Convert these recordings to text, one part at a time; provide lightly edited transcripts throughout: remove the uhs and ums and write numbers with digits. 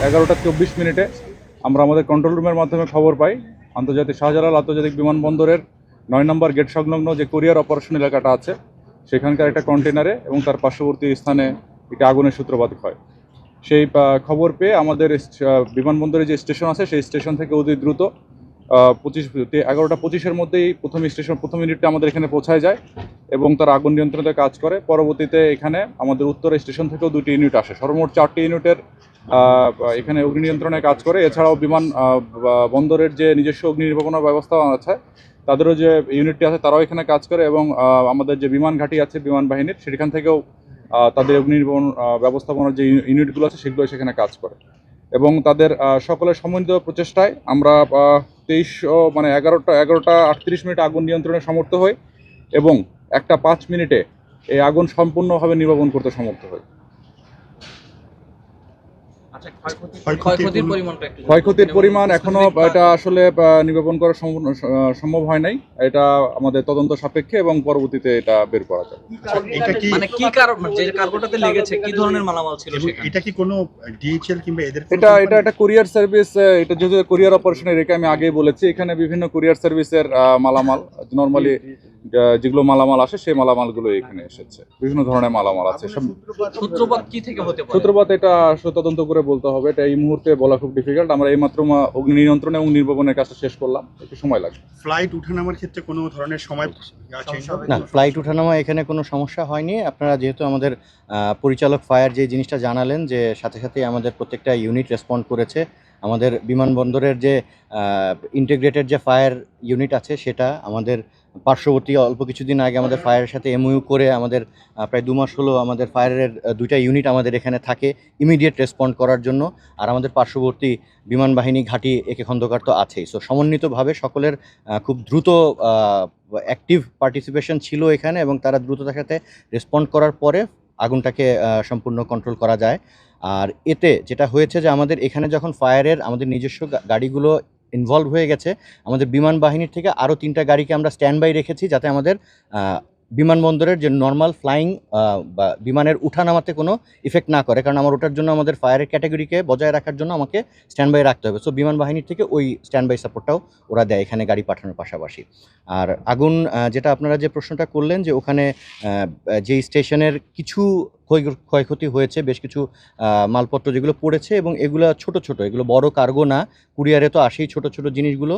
11টা 24 মিনিটে আমরা আমাদের কন্ট্রোল রুমের মাধ্যমে খবর পাই আন্তর্জাতিক শাহজালাল আন্তর্জাতিক বিমানবন্দরের 9 নম্বর গেট সংলগ্ন যে কোরিয়ার অপারেশন এলাকাটা আছে সেখানকার একটা কন্টেনারে এবং তার পার্শ্ববর্তী স্থানে একটি আগুনের সূত্রপাত হয়। সেই খবর পেয়ে আমাদের বিমানবন্দরে যে স্টেশন আছে সেই স্টেশন থেকে অতি দ্রুত 11টা 25-এর মধ্যেই প্রথম ইউনিটটা আমাদের এখানে পৌঁছায় যায় এবং তার আগুন নিয়ন্ত্রণে কাজ করে। পরবর্তীতে এখানে আমাদের উত্তর স্টেশন থেকেও 2টি ইউনিট আসে, সর্বমোট 4টি ইউনিটের এখানে অগ্নি নিয়ন্ত্রণে কাজ করে। এছাড়াও বন্দরের যে নিজস্ব অগ্নি নির্বাপনের ব্যবস্থা আছে তাদেরও যে ইউনিটটি আছে তারাও এখানে কাজ করে এবং আমাদের যে বিমান ঘাঁটি আছে বিমান বাহিনীর সেখান থেকেও তাদের অগ্নি নির্বাপন ব্যবস্থাপনার যে ইউনিটগুলো আছে সেগুলো সেখানে কাজ করে এবং তাদের সকলের সমন্বিত প্রচেষ্টায় আমরা 11টা 38 আগুন নিয়ন্ত্রণে সমর্থ হই এবং 1টা 5 মিনিটে এই আগুন সম্পূর্ণভাবে নির্বাপন করতে সমর্থ হই। ক্ষয়ক্ষতির পরিমাণ এখনো এটা আসলে নির্বাপন করা সম্ভব হয় নাই। এটা আমাদের তদন্ত সাপেক্ষে এবং পরবর্তীতে এটা বের করা যাবে। এটা কি মানে কি কারণ যে কার্গোটাতে লেগেছে কি ধরনের মালামাল ছিল সেখানে? এটা কি কোনো ডিএইচএল কিংবা এদের এটা একটা কুরিয়ার সার্ভিস। এটা যেহেতু কুরিয়ার অপারেশনের রেখে আমি আগেই বলেছি এখানে বিভিন্ন কুরিয়ার সার্ভিসের মালামাল নরমালি যেগুলো মালামাল আসে সেই মালামালগুলো এখানে এসেছে। বিভিন্ন ধরনের মালামাল আছে। সূত্রপাত কি থেকে হতে পারে? সূত্রপাত এটা তদন্ত করে বলতে হবে, এটা এই মুহূর্তে বলা খুব ডিফিকাল্ট। আমরা এইমাত্র অগ্নি নিয়ন্ত্রণ এবং নির্বাপনের কাজটা শেষ করলাম, একটু সময় লাগবে। ফ্লাইট ওঠানামার ক্ষেত্রে কোনো ধরনের সময় না, ফ্লাইট ওঠানামা এখানে কোনো সমস্যা হয়নি। আপনারা যেহেতু আমাদের পরিচালক ফায়ার যে জিনিসটা জানালেন যে সাথে সাথেই আমাদের প্রত্যেকটা ইউনিট রেসপন্ড করেছে। আমাদের বিমানবন্দরের যে ইন্টিগ্রেটেড যে ফায়ার ইউনিট আছে সেটা আমাদের পার্শ্ববর্তী অল্প কিছুদিন আগে আমাদের ফায়ারের সাথে এমওইউ করে আমাদের প্রায় 2 মাস হলো আমাদের ফায়ারের 2টা ইউনিট আমাদের এখানে থাকে ইমিডিয়েট রেসপন্ড করার জন্য। আর আমাদের পার্শ্ববর্তী বিমান বাহিনী ঘাঁটি একে খন্দকার তো আছেই। সো সমন্বিতভাবে সকলের খুব দ্রুত অ্যাক্টিভ পার্টিসিপেশন ছিল এখানে এবং তারা দ্রুততার সাথে রেসপন্ড করার পরে আগুনটাকে সম্পূর্ণ কন্ট্রোল করা যায়। আর এতে যেটা হয়েছে যে আমাদের এখানে যখন ফায়ারের আমাদের নিজস্ব গাড়িগুলো ইনভলভ হয়ে গেছে, আমাদের বিমান বাহিনীর থেকে আরও 3টা গাড়িকে আমরা স্ট্যান্ড বাই রেখেছি যাতে আমাদের বিমানবন্দরের যে নর্মাল ফ্লাইং বা বিমানের উঠানামাতে কোনো ইফেক্ট না করে, কারণ আমার ওটার জন্য আমাদের ফায়ারের ক্যাটাগরিকে বজায় রাখার জন্য আমাকে স্ট্যান্ড বাই রাখতে হবে। সো বিমান বাহিনীর থেকে ওই স্ট্যান্ড বাই সাপোর্টটাও ওরা দেয় এখানে গাড়ি পাঠানোর পাশাপাশি। আর আগুন যেটা আপনারা যে প্রশ্নটা করলেন যে ওখানে যেই স্টেশনের কিছু ক্ষয়ক্ষতি হয়েছে, বেশ কিছু মালপত্র যেগুলো পড়েছে এবং এগুলো ছোট এগুলো বড় কার্গো না, কুরিয়ারে তো আসেই ছোট জিনিসগুলো।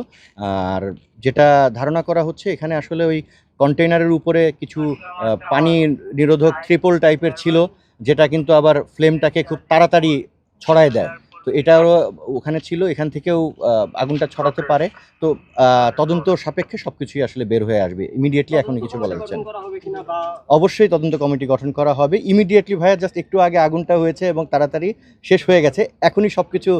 আর যেটা ধারণা করা হচ্ছে এখানে আসলে ওই কন্টেইনারের উপরে কিছু পানি নিরোধক ট্রিপল টাইপের ছিল যেটা কিন্তু আবার ফ্লেমটাকে খুব তাড়াতাড়ি ছড়ায় দেয়। তো এটাও ওখানে ছিল, এখান থেকেও আগুনটা ছড়াতে পারে। তো তদন্ত সাপেক্ষে সব কিছুই আসলে বের হয়ে আসবে। ইমিডিয়েটলি এখনই কিছু বলা যাচ্ছে না। অবশ্যই তদন্ত কমিটি গঠন করা হবে ইমিডিয়েটলি। ভাইয়া জাস্ট একটু আগে আগুনটা হয়েছে এবং তাড়াতাড়ি শেষ হয়ে গেছে, এখনই সব কিছু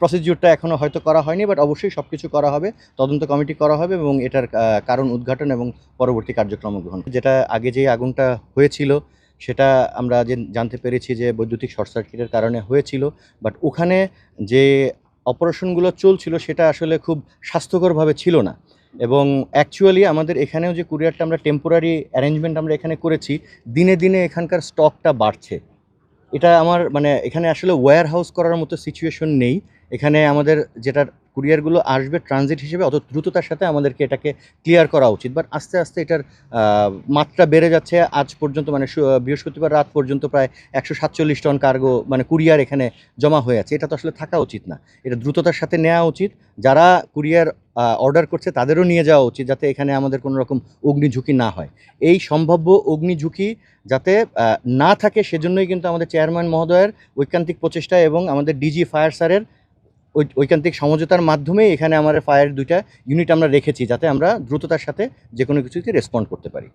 প্রসিডিউরটা এখনও হয়তো করা হয়নি, বাট অবশ্যই সব কিছু করা হবে, তদন্ত কমিটি করা হবে এবং এটার কারণ উদ্ঘাটন এবং পরবর্তী কার্যক্রম গ্রহণ। যেটা আগে যে আগুনটা হয়েছিল সেটা আমরা জানতে পেরেছি যে বৈদ্যুতিক শর্ট সার্কিটের কারণে হয়েছিল, বাট ওখানে যে অপারেশনগুলো চলছিল সেটা আসলে খুব স্বাস্থ্যকরভাবে ছিল না। এবং অ্যাকচুয়ালি আমাদের এখানেও যে কুরিয়ারটা আমরা টেম্পোরারি অ্যারেঞ্জমেন্ট আমরা এখানে করেছি, দিনে দিনে এখানকার স্টকটা বাড়ছে। এটা আমার মানে এখানে আসলে ওয়্যার হাউস করার মতো সিচুয়েশন নেই। এখানে আমাদের যেটা কুরিয়ারগুলো আসবে ট্রানজিট হিসেবে অত দ্রুততার সাথে আমাদেরকে এটাকে ক্লিয়ার করা উচিত, বাট আস্তে আস্তে এটার মাত্রা বেড়ে যাচ্ছে। আজ পর্যন্ত মানে বৃহস্পতিবার রাত পর্যন্ত প্রায় 147 টন কার্গো মানে কুরিয়ার এখানে জমা হয়ে আছে। এটা তো আসলে থাকা উচিত না, এটা দ্রুততার সাথে নেওয়া উচিত। যারা কুরিয়ার অর্ডার করছে তাদেরও নিয়ে যাওয়া উচিত যাতে এখানে আমাদের কোনো রকম অগ্নিঝুঁকি না হয়। এই সম্ভাব্য অগ্নিঝুঁকি যাতে না থাকে সেজন্যই কিন্তু আমাদের চেয়ারম্যান মহোদয়ের ঐকান্তিক প্রচেষ্টা এবং আমাদের ডিজি ফায়ার স্যারের ঐকান্তিক সমঝোতার মাধ্যমে এখানে আমাদের ফায়ার 2টা ইউনিট আমরা রেখেছি যাতে আমরা দ্রুততার সাথে যে কোনো কিছুতে রেসপন্ড করতে পারি।